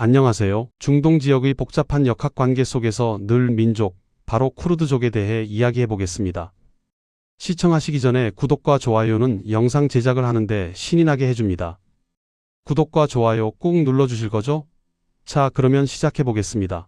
안녕하세요. 중동 지역의 복잡한 역학관계 속에서 늘 민족, 바로 쿠르드족에 대해 이야기해 보겠습니다. 시청하시기 전에 구독과 좋아요는 영상 제작을 하는데 신이 나게 해줍니다. 구독과 좋아요 꾹 눌러주실 거죠? 자, 그러면 시작해 보겠습니다.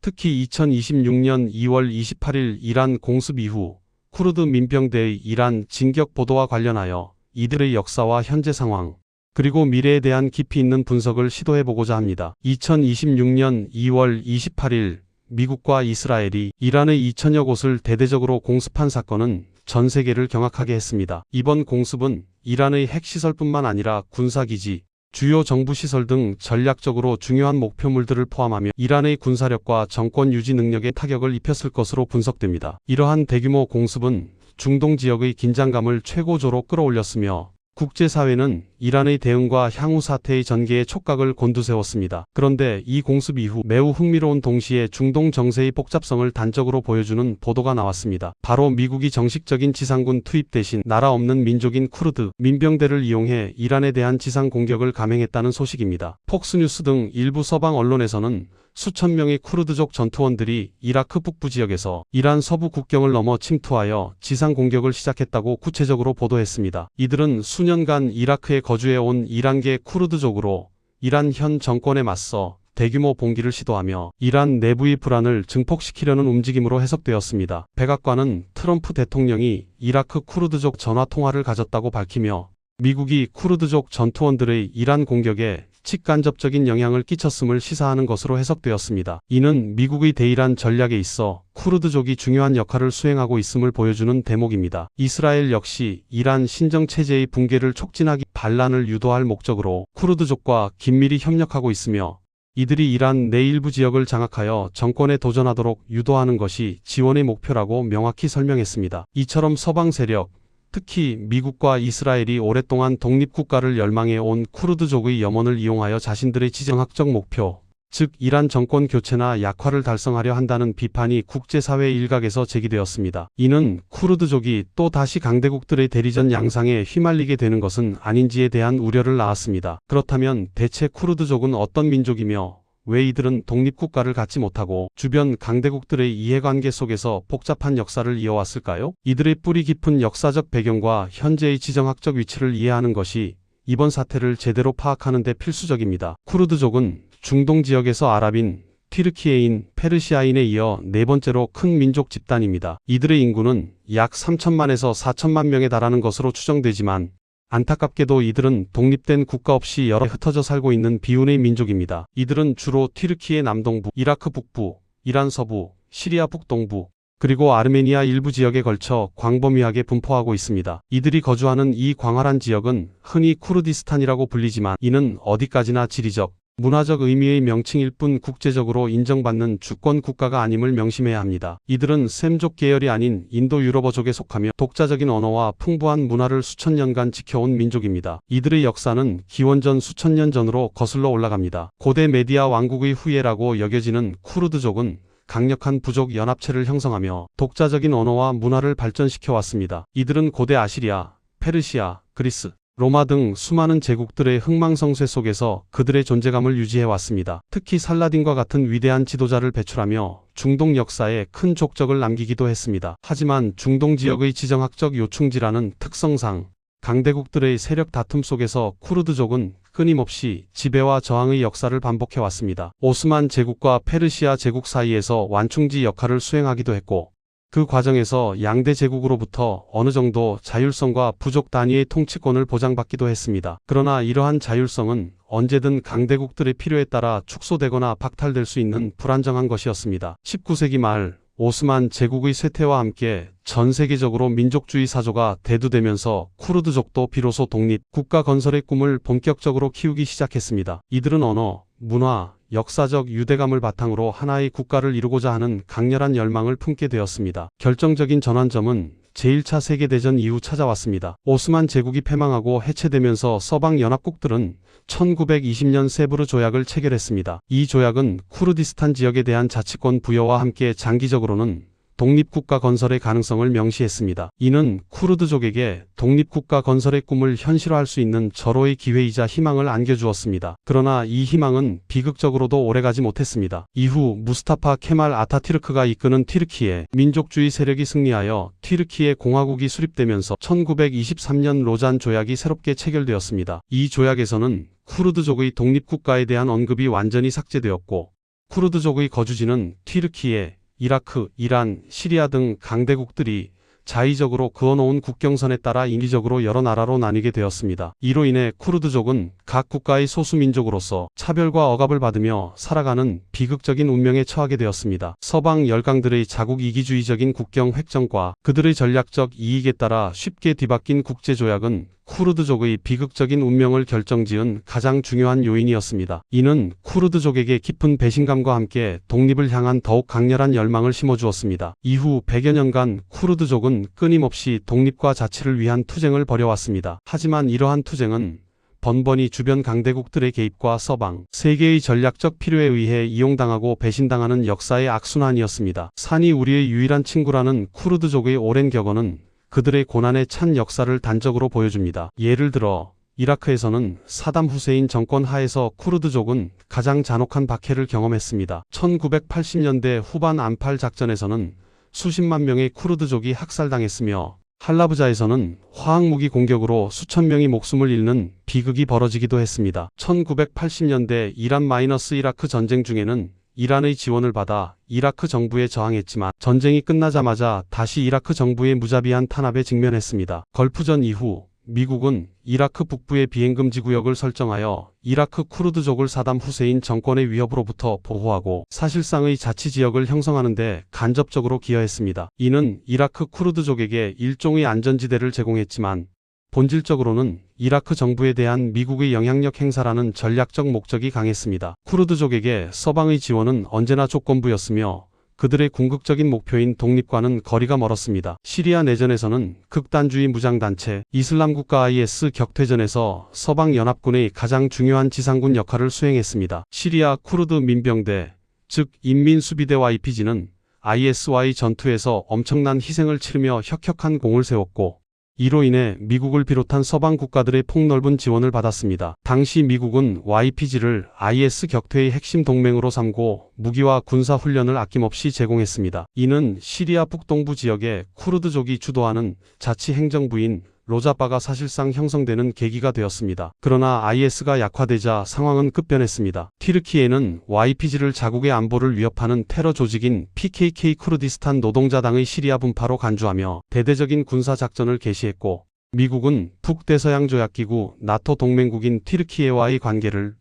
특히 2026년 2월 28일 이란 공습 이후 쿠르드 민병대의 이란 진격 보도와 관련하여 이들의 역사와 현재 상황, 그리고 미래에 대한 깊이 있는 분석을 시도해보고자 합니다. 2026년 2월 28일 미국과 이스라엘이 이란의 2000여 곳을 대대적으로 공습한 사건은 전 세계를 경악하게 했습니다. 이번 공습은 이란의 핵시설뿐만 아니라 군사기지, 주요 정부시설 등 전략적으로 중요한 목표물들을 포함하며 이란의 군사력과 정권 유지 능력에 타격을 입혔을 것으로 분석됩니다. 이러한 대규모 공습은 중동 지역의 긴장감을 최고조로 끌어올렸으며 국제사회는 이란의 대응과 향후 사태의 전개에 촉각을 곤두세웠습니다. 그런데 이 공습 이후 매우 흥미로운 동시에 중동 정세의 복잡성을 단적으로 보여주는 보도가 나왔습니다. 바로 미국이 정식적인 지상군 투입 대신 나라 없는 민족인 쿠르드 민병대를 이용해 이란에 대한 지상 공격을 감행했다는 소식입니다. 폭스뉴스 등 일부 서방 언론에서는 수천 명의 쿠르드족 전투원들이 이라크 북부 지역에서 이란 서부 국경을 넘어 침투하여 지상 공격을 시작했다고 구체적으로 보도했습니다. 이들은 수년간 이라크에 거주해온 이란계 쿠르드족으로 이란 현 정권에 맞서 대규모 봉기를 시도하며 이란 내부의 불안을 증폭시키려는 움직임으로 해석되었습니다. 백악관은 트럼프 대통령이 이라크 쿠르드족 전화통화를 가졌다고 밝히며 미국이 쿠르드족 전투원들의 이란 공격에 직간접적인 영향을 끼쳤음을 시사하는 것으로 해석되었습니다. 이는 미국의 대이란 전략에 있어 쿠르드족이 중요한 역할을 수행하고 있음을 보여주는 대목입니다. 이스라엘 역시 이란 신정체제의 붕괴를 촉진하기 반란을 유도할 목적으로 쿠르드족과 긴밀히 협력하고 있으며 이들이 이란 내 일부 지역을 장악하여 정권에 도전하도록 유도하는 것이 지원의 목표라고 명확히 설명했습니다. 이처럼 서방 세력, 특히 미국과 이스라엘이 오랫동안 독립국가를 열망해 온 쿠르드족의 염원을 이용하여 자신들의 지정학적 목표, 즉 이란 정권 교체나 약화를 달성하려 한다는 비판이 국제사회 일각에서 제기되었습니다. 이는 쿠르드족이 또 다시 강대국들의 대리전 양상에 휘말리게 되는 것은 아닌지에 대한 우려를 낳았습니다. 그렇다면 대체 쿠르드족은 어떤 민족이며 왜 이들은 독립국가를 갖지 못하고 주변 강대국들의 이해관계 속에서 복잡한 역사를 이어왔을까요? 이들의 뿌리 깊은 역사적 배경과 현재의 지정학적 위치를 이해하는 것이 이번 사태를 제대로 파악하는 데 필수적입니다. 쿠르드족은 중동 지역에서 아랍인, 튀르키예인, 페르시아인에 이어 네 번째로 큰 민족 집단입니다. 이들의 인구는 약 3천만에서 4천만 명에 달하는 것으로 추정되지만 안타깝게도 이들은 독립된 국가 없이 여러 흩어져 살고 있는 비운의 민족입니다. 이들은 주로 튀르키예 남동부, 이라크 북부, 이란 서부, 시리아 북동부, 그리고 아르메니아 일부 지역에 걸쳐 광범위하게 분포하고 있습니다. 이들이 거주하는 이 광활한 지역은 흔히 쿠르디스탄이라고 불리지만 이는 어디까지나 지리적, 문화적 의미의 명칭일 뿐 국제적으로 인정받는 주권 국가가 아님을 명심해야 합니다. 이들은 셈족 계열이 아닌 인도 유럽어족에 속하며 독자적인 언어와 풍부한 문화를 수천 년간 지켜온 민족입니다. 이들의 역사는 기원전 수천 년 전으로 거슬러 올라갑니다. 고대 메디아 왕국의 후예라고 여겨지는 쿠르드족은 강력한 부족 연합체를 형성하며 독자적인 언어와 문화를 발전시켜 왔습니다. 이들은 고대 아시리아, 페르시아, 그리스, 로마 등 수많은 제국들의 흥망성쇠 속에서 그들의 존재감을 유지해왔습니다. 특히 살라딘과 같은 위대한 지도자를 배출하며 중동 역사에 큰 족적을 남기기도 했습니다. 하지만 중동 지역의 지정학적 요충지라는 특성상 강대국들의 세력 다툼 속에서 쿠르드족은 끊임없이 지배와 저항의 역사를 반복해왔습니다. 오스만 제국과 페르시아 제국 사이에서 완충지 역할을 수행하기도 했고 그 과정에서 양대 제국으로부터 어느 정도 자율성과 부족 단위의 통치권을 보장받기도 했습니다. 그러나 이러한 자율성은 언제든 강대국들의 필요에 따라 축소되거나 박탈될 수 있는 불안정한 것이었습니다. 19세기 말 오스만 제국의 쇠퇴와 함께 전 세계적으로 민족주의 사조가 대두되면서 쿠르드족도 비로소 독립, 국가 건설의 꿈을 본격적으로 키우기 시작했습니다. 이들은 언어, 문화, 역사적 유대감을 바탕으로 하나의 국가를 이루고자 하는 강렬한 열망을 품게 되었습니다. 결정적인 전환점은 제1차 세계대전 이후 찾아왔습니다. 오스만 제국이 패망하고 해체되면서 서방 연합국들은 1920년 세브르 조약을 체결했습니다. 이 조약은 쿠르디스탄 지역에 대한 자치권 부여와 함께 장기적으로는 독립국가 건설의 가능성을 명시했습니다. 이는 쿠르드족에게 독립국가 건설의 꿈을 현실화할 수 있는 절호의 기회이자 희망을 안겨주었습니다. 그러나 이 희망은 비극적으로도 오래가지 못했습니다. 이후 무스타파 케말 아타튀르크가 이끄는 튀르키예 민족주의 세력이 승리하여 튀르키예 공화국이 수립되면서 1923년 로잔 조약이 새롭게 체결되었습니다. 이 조약에서는 쿠르드족의 독립국가에 대한 언급이 완전히 삭제되었고, 쿠르드족의 거주지는 튀르키예, 이라크, 이란, 시리아 등 강대국들이 자의적으로 그어놓은 국경선에 따라 인위적으로 여러 나라로 나뉘게 되었습니다. 이로 인해 쿠르드족은 각 국가의 소수민족으로서 차별과 억압을 받으며 살아가는 비극적인 운명에 처하게 되었습니다. 서방 열강들의 자국 이기주의적인 국경 획정과 그들의 전략적 이익에 따라 쉽게 뒤바뀐 국제조약은 쿠르드족의 비극적인 운명을 결정지은 가장 중요한 요인이었습니다. 이는 쿠르드족에게 깊은 배신감과 함께 독립을 향한 더욱 강렬한 열망을 심어주었습니다. 이후 100여 년간 쿠르드족은 끊임없이 독립과 자치를 위한 투쟁을 벌여왔습니다. 하지만 이러한 투쟁은 번번이 주변 강대국들의 개입과 서방 세계의 전략적 필요에 의해 이용당하고 배신당하는 역사의 악순환이었습니다. 산이 우리의 유일한 친구라는 쿠르드족의 오랜 격언은 그들의 고난에 찬 역사를 단적으로 보여줍니다. 예를 들어 이라크에서는 사담 후세인 정권 하에서 쿠르드족은 가장 잔혹한 박해를 경험했습니다. 1980년대 후반 안팔 작전에서는 수십만 명의 쿠르드족이 학살당했으며, 할라브자에서는 화학무기 공격으로 수천 명이 목숨을 잃는 비극이 벌어지기도 했습니다. 1980년대 이란-이라크 전쟁 중에는 이란의 지원을 받아 이라크 정부에 저항했지만 전쟁이 끝나자마자 다시 이라크 정부의 무자비한 탄압에 직면했습니다. 걸프전 이후 미국은 이라크 북부의 비행금지 구역을 설정하여 이라크 쿠르드족을 사담 후세인 정권의 위협으로부터 보호하고 사실상의 자치지역을 형성하는 데 간접적으로 기여했습니다. 이는 이라크 쿠르드족에게 일종의 안전지대를 제공했지만 본질적으로는 이라크 정부에 대한 미국의 영향력 행사라는 전략적 목적이 강했습니다. 쿠르드족에게 서방의 지원은 언제나 조건부였으며 그들의 궁극적인 목표인 독립과는 거리가 멀었습니다. 시리아 내전에서는 극단주의 무장단체 이슬람국가 IS 격퇴전에서 서방연합군의 가장 중요한 지상군 역할을 수행했습니다. 시리아 쿠르드 민병대, 즉 인민수비대 YPG는 IS와의 전투에서 엄청난 희생을 치르며 혁혁한 공을 세웠고, 이로 인해 미국을 비롯한 서방 국가들의 폭넓은 지원을 받았습니다. 당시 미국은 YPG를 IS 격퇴의 핵심 동맹으로 삼고 무기와 군사 훈련을 아낌없이 제공했습니다. 이는 시리아 북동부 지역에 쿠르드족이 주도하는 자치 행정부인 로자바가 사실상 형성되는 계기가 되었습니다. 그러나 IS가 약화되자 상황은 급변했습니다. 튀르키예는 YPG를 자국의 안보를 위협하는 테러 조직인 PKK 쿠르디스탄 노동자당의 시리아 분파로 간주하며 대대적인 군사작전을 개시했고, 미국은 북대서양조약기구 나토 동맹국인 튀르키예와의 관계를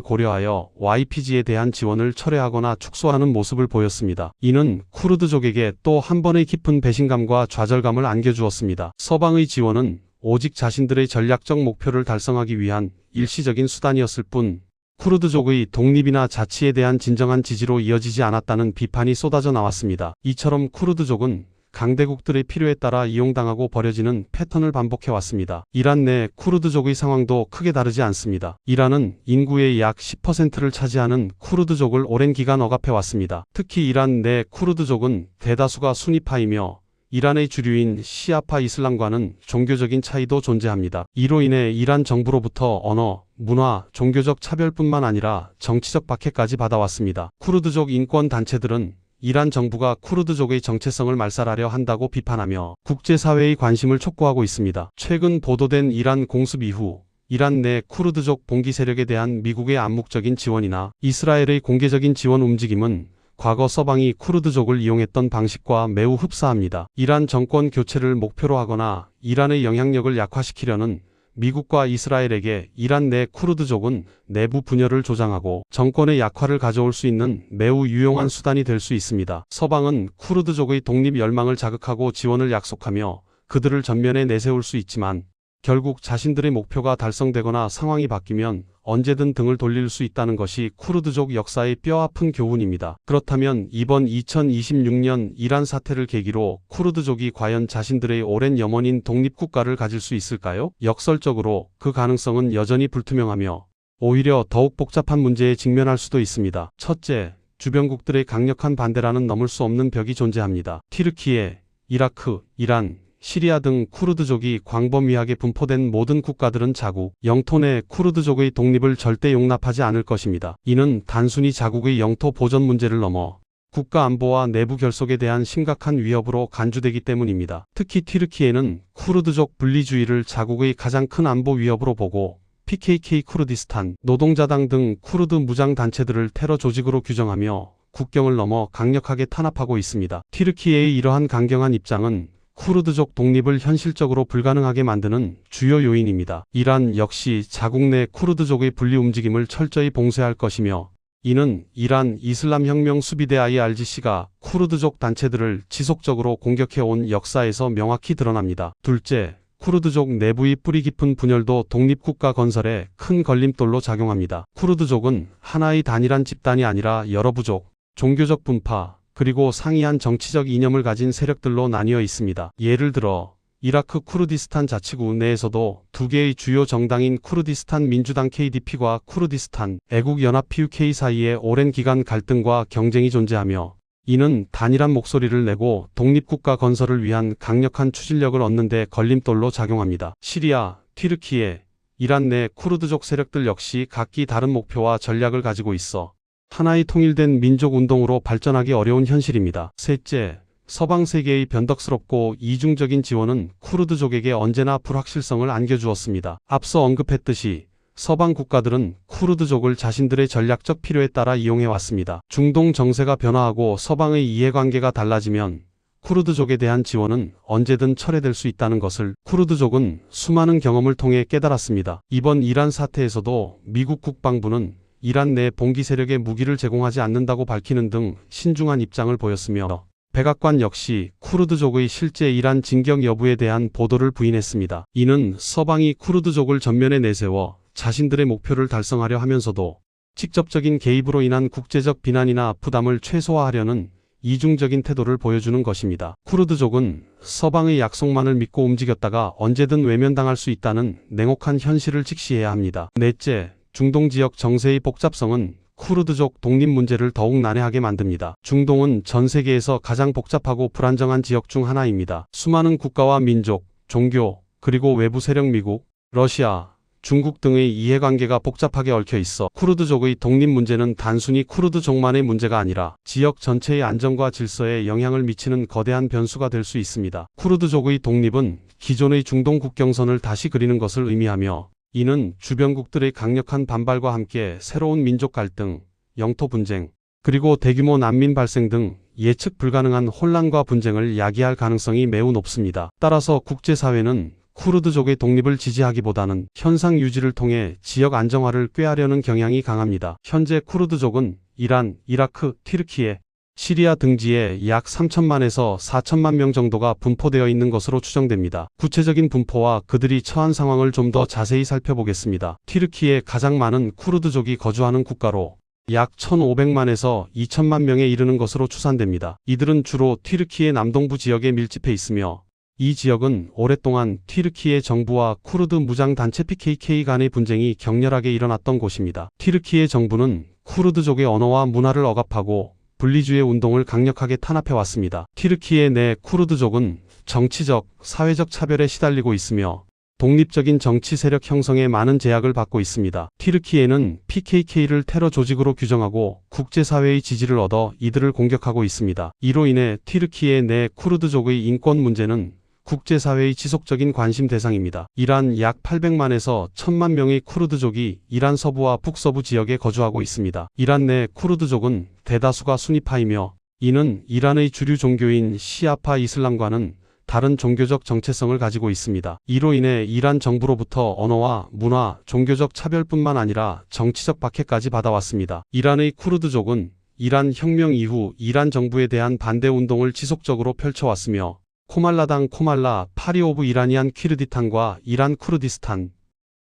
고려하여 YPG에 대한 지원을 철회하거나 축소하는 모습을 보였습니다. 이는 쿠르드족에게 또 한 번의 깊은 배신감과 좌절감을 안겨주었습니다. 서방의 지원은 오직 자신들의 전략적 목표를 달성하기 위한 일시적인 수단이었을 뿐, 쿠르드족의 독립이나 자치에 대한 진정한 지지로 이어지지 않았다는 비판이 쏟아져 나왔습니다. 이처럼 쿠르드족은 강대국들의 필요에 따라 이용당하고 버려지는 패턴을 반복해왔습니다. 이란 내 쿠르드족의 상황도 크게 다르지 않습니다. 이란은 인구의 약 10%를 차지하는 쿠르드족을 오랜 기간 억압해왔습니다. 특히 이란 내 쿠르드족은 대다수가 수니파이며 이란의 주류인 시아파 이슬람과는 종교적인 차이도 존재합니다. 이로 인해 이란 정부로부터 언어, 문화, 종교적 차별뿐만 아니라 정치적 박해까지 받아왔습니다. 쿠르드족 인권단체들은 이란 정부가 쿠르드족의 정체성을 말살하려 한다고 비판하며 국제사회의 관심을 촉구하고 있습니다. 최근 보도된 이란 공습 이후 이란 내 쿠르드족 봉기 세력에 대한 미국의 암묵적인 지원이나 이스라엘의 공개적인 지원 움직임은 과거 서방이 쿠르드족을 이용했던 방식과 매우 흡사합니다. 이란 정권 교체를 목표로 하거나 이란의 영향력을 약화시키려는 미국과 이스라엘에게 이란 내 쿠르드족은 내부 분열을 조장하고 정권의 약화를 가져올 수 있는 매우 유용한 수단이 될 수 있습니다. 서방은 쿠르드족의 독립 열망을 자극하고 지원을 약속하며 그들을 전면에 내세울 수 있지만, 결국 자신들의 목표가 달성되거나 상황이 바뀌면 언제든 등을 돌릴 수 있다는 것이 쿠르드족 역사의 뼈아픈 교훈입니다. 그렇다면 이번 2026년 이란 사태를 계기로 쿠르드족이 과연 자신들의 오랜 염원인 독립국가를 가질 수 있을까요? 역설적으로 그 가능성은 여전히 불투명하며 오히려 더욱 복잡한 문제에 직면할 수도 있습니다. 첫째, 주변국들의 강력한 반대라는 넘을 수 없는 벽이 존재합니다. 튀르키예, 이라크, 이란, 시리아 등 쿠르드족이 광범위하게 분포된 모든 국가들은 자국, 영토 내 쿠르드족의 독립을 절대 용납하지 않을 것입니다. 이는 단순히 자국의 영토 보전 문제를 넘어 국가 안보와 내부 결속에 대한 심각한 위협으로 간주되기 때문입니다. 특히 튀르키예는 쿠르드족 분리주의를 자국의 가장 큰 안보 위협으로 보고 PKK 쿠르디스탄, 노동자당 등 쿠르드 무장단체들을 테러 조직으로 규정하며 국경을 넘어 강력하게 탄압하고 있습니다. 튀르키예의 이러한 강경한 입장은 쿠르드족 독립을 현실적으로 불가능하게 만드는 주요 요인입니다. 이란 역시 자국 내 쿠르드족의 분리 움직임을 철저히 봉쇄할 것이며 이는 이란 이슬람혁명 수비대 IRGC가 쿠르드족 단체들을 지속적으로 공격해온 역사에서 명확히 드러납니다. 둘째, 쿠르드족 내부의 뿌리 깊은 분열도 독립국가 건설에 큰 걸림돌로 작용합니다. 쿠르드족은 하나의 단일한 집단이 아니라 여러 부족, 종교적 분파, 그리고 상이한 정치적 이념을 가진 세력들로 나뉘어 있습니다. 예를 들어 이라크 쿠르디스탄 자치구 내에서도 두 개의 주요 정당인 쿠르디스탄 민주당 KDP과 쿠르디스탄 애국연합 PUK 사이에 오랜 기간 갈등과 경쟁이 존재하며 이는 단일한 목소리를 내고 독립국가 건설을 위한 강력한 추진력을 얻는 데 걸림돌로 작용합니다. 시리아, 튀르키예, 이란 내 쿠르드족 세력들 역시 각기 다른 목표와 전략을 가지고 있어 하나의 통일된 민족운동으로 발전하기 어려운 현실입니다. 셋째, 서방 세계의 변덕스럽고 이중적인 지원은 쿠르드족에게 언제나 불확실성을 안겨주었습니다. 앞서 언급했듯이 서방 국가들은 쿠르드족을 자신들의 전략적 필요에 따라 이용해왔습니다. 중동 정세가 변화하고 서방의 이해관계가 달라지면 쿠르드족에 대한 지원은 언제든 철회될 수 있다는 것을 쿠르드족은 수많은 경험을 통해 깨달았습니다. 이번 이란 사태에서도 미국 국방부는 이란 내 봉기 세력에 무기를 제공하지 않는다고 밝히는 등 신중한 입장을 보였으며 백악관 역시 쿠르드족의 실제 이란 진격 여부에 대한 보도를 부인했습니다. 이는 서방이 쿠르드족을 전면에 내세워 자신들의 목표를 달성하려 하면서도 직접적인 개입으로 인한 국제적 비난이나 부담을 최소화하려는 이중적인 태도를 보여주는 것입니다. 쿠르드족은 서방의 약속만을 믿고 움직였다가 언제든 외면당할 수 있다는 냉혹한 현실을 직시해야 합니다. 넷째, 중동 지역 정세의 복잡성은 쿠르드족 독립 문제를 더욱 난해하게 만듭니다. 중동은 전 세계에서 가장 복잡하고 불안정한 지역 중 하나입니다. 수많은 국가와 민족, 종교, 그리고 외부 세력 미국, 러시아, 중국 등의 이해관계가 복잡하게 얽혀 있어 쿠르드족의 독립 문제는 단순히 쿠르드족만의 문제가 아니라 지역 전체의 안정과 질서에 영향을 미치는 거대한 변수가 될 수 있습니다. 쿠르드족의 독립은 기존의 중동 국경선을 다시 그리는 것을 의미하며 이는 주변국들의 강력한 반발과 함께 새로운 민족 갈등, 영토 분쟁, 그리고 대규모 난민 발생 등 예측 불가능한 혼란과 분쟁을 야기할 가능성이 매우 높습니다. 따라서 국제사회는 쿠르드족의 독립을 지지하기보다는 현상 유지를 통해 지역 안정화를 꾀하려는 경향이 강합니다. 현재 쿠르드족은 이란, 이라크, 튀르키예, 시리아 등지에 약 3천만에서 4천만 명 정도가 분포되어 있는 것으로 추정됩니다. 구체적인 분포와 그들이 처한 상황을 좀 더 자세히 살펴보겠습니다. 튀르키예 가장 많은 쿠르드족이 거주하는 국가로 약 1,500만에서 2천만 명에 이르는 것으로 추산됩니다. 이들은 주로 튀르키예 남동부 지역에 밀집해 있으며 이 지역은 오랫동안 튀르키예 정부와 쿠르드 무장단체 PKK 간의 분쟁이 격렬하게 일어났던 곳입니다. 튀르키예 정부는 쿠르드족의 언어와 문화를 억압하고 분리주의 운동을 강력하게 탄압해왔습니다. 튀르키예 내 쿠르드족은 정치적, 사회적 차별에 시달리고 있으며 독립적인 정치 세력 형성에 많은 제약을 받고 있습니다. 튀르키예는 PKK를 테러 조직으로 규정하고 국제사회의 지지를 얻어 이들을 공격하고 있습니다. 이로 인해 튀르키예 내 쿠르드족의 인권 문제는 국제사회의 지속적인 관심 대상입니다. 이란 약 800만에서 1000만 명의 쿠르드족이 이란 서부와 북서부 지역에 거주하고 있습니다. 이란 내 쿠르드족은 대다수가 수니파이며 이는 이란의 주류 종교인 시아파 이슬람과는 다른 종교적 정체성을 가지고 있습니다. 이로 인해 이란 정부로부터 언어와 문화, 종교적 차별뿐만 아니라 정치적 박해까지 받아왔습니다. 이란의 쿠르드족은 이란 혁명 이후 이란 정부에 대한 반대 운동을 지속적으로 펼쳐왔으며 코말라당 코말라, 파리 오브 이라니안 키르디탄과 이란 쿠르디스탄,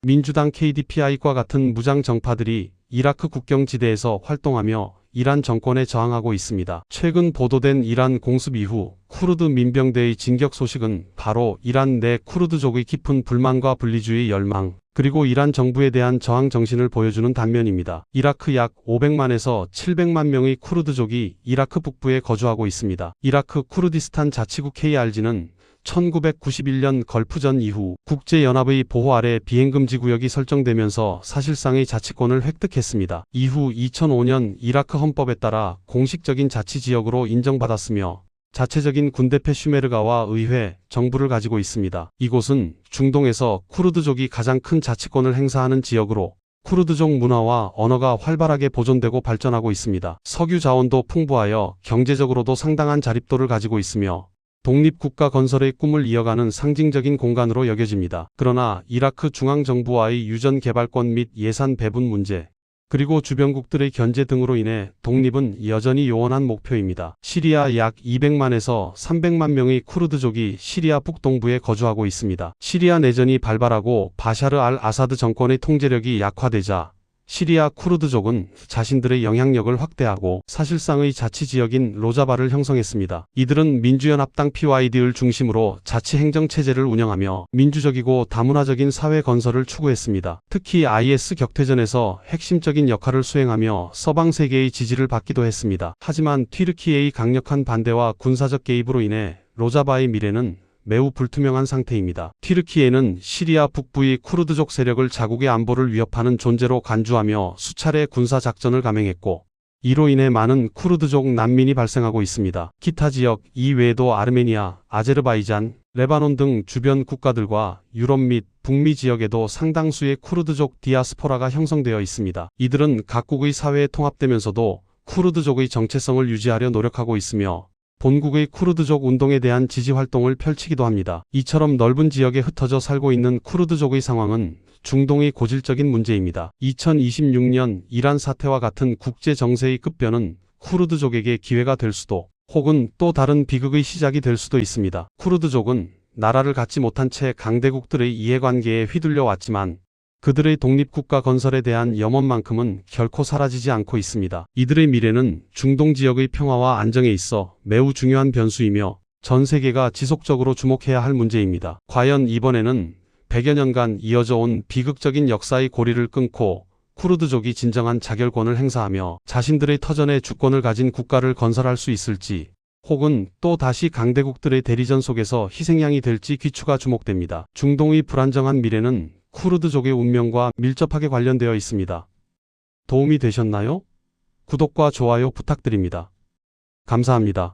민주당 KDPI과 같은 무장 정파들이 이라크 국경지대에서 활동하며 이란 정권에 저항하고 있습니다. 최근 보도된 이란 공습 이후 쿠르드 민병대의 진격 소식은 바로 이란 내 쿠르드족의 깊은 불만과 분리주의 열망, 그리고 이란 정부에 대한 저항 정신을 보여주는 단면입니다. 이라크 약 500만에서 700만 명의 쿠르드족이 이라크 북부에 거주하고 있습니다. 이라크 쿠르디스탄 자치구 KRG는 1991년 걸프전 이후 국제연합의 보호 아래 비행금지 구역이 설정되면서 사실상의 자치권을 획득했습니다. 이후 2005년 이라크 헌법에 따라 공식적인 자치지역으로 인정받았으며 자체적인 군대 페슈메르가와 의회, 정부를 가지고 있습니다. 이곳은 중동에서 쿠르드족이 가장 큰 자치권을 행사하는 지역으로 쿠르드족 문화와 언어가 활발하게 보존되고 발전하고 있습니다. 석유 자원도 풍부하여 경제적으로도 상당한 자립도를 가지고 있으며 독립국가 건설의 꿈을 이어가는 상징적인 공간으로 여겨집니다. 그러나 이라크 중앙정부와의 유전 개발권 및 예산 배분 문제, 그리고 주변국들의 견제 등으로 인해 독립은 여전히 요원한 목표입니다. 시리아 약 200만에서 300만 명의 쿠르드족이 시리아 북동부에 거주하고 있습니다. 시리아 내전이 발발하고 바샤르 알 아사드 정권의 통제력이 약화되자 시리아 쿠르드족은 자신들의 영향력을 확대하고 사실상의 자치지역인 로자바를 형성했습니다. 이들은 민주연합당 PYD를 중심으로 자치행정체제를 운영하며 민주적이고 다문화적인 사회 건설을 추구했습니다. 특히 IS 격퇴전에서 핵심적인 역할을 수행하며 서방 세계의 지지를 받기도 했습니다. 하지만 튀르키예의 강력한 반대와 군사적 개입으로 인해 로자바의 미래는 매우 불투명한 상태입니다. 튀르키예는 시리아 북부의 쿠르드족 세력을 자국의 안보를 위협하는 존재로 간주하며 수차례 군사작전을 감행했고 이로 인해 많은 쿠르드족 난민이 발생하고 있습니다. 기타 지역 이외에도 아르메니아, 아제르바이잔, 레바논 등 주변 국가들과 유럽 및 북미 지역에도 상당수의 쿠르드족 디아스포라가 형성되어 있습니다. 이들은 각국의 사회에 통합되면서도 쿠르드족의 정체성을 유지하려 노력하고 있으며 본국의 쿠르드족 운동에 대한 지지 활동을 펼치기도 합니다. 이처럼 넓은 지역에 흩어져 살고 있는 쿠르드족의 상황은 중동의 고질적인 문제입니다. 2026년 이란 사태와 같은 국제 정세의 급변은 쿠르드족에게 기회가 될 수도 혹은 또 다른 비극의 시작이 될 수도 있습니다. 쿠르드족은 나라를 갖지 못한 채 강대국들의 이해관계에 휘둘려 왔지만 그들의 독립국가 건설에 대한 염원만큼은 결코 사라지지 않고 있습니다. 이들의 미래는 중동 지역의 평화와 안정에 있어 매우 중요한 변수이며 전 세계가 지속적으로 주목해야 할 문제입니다. 과연 이번에는 100여 년간 이어져 온 비극적인 역사의 고리를 끊고 쿠르드족이 진정한 자결권을 행사하며 자신들의 터전의 주권을 가진 국가를 건설할 수 있을지, 혹은 또 다시 강대국들의 대리전 속에서 희생양이 될지 귀추가 주목됩니다. 중동의 불안정한 미래는 쿠르드족의 운명과 밀접하게 관련되어 있습니다. 도움이 되셨나요? 구독과 좋아요 부탁드립니다. 감사합니다.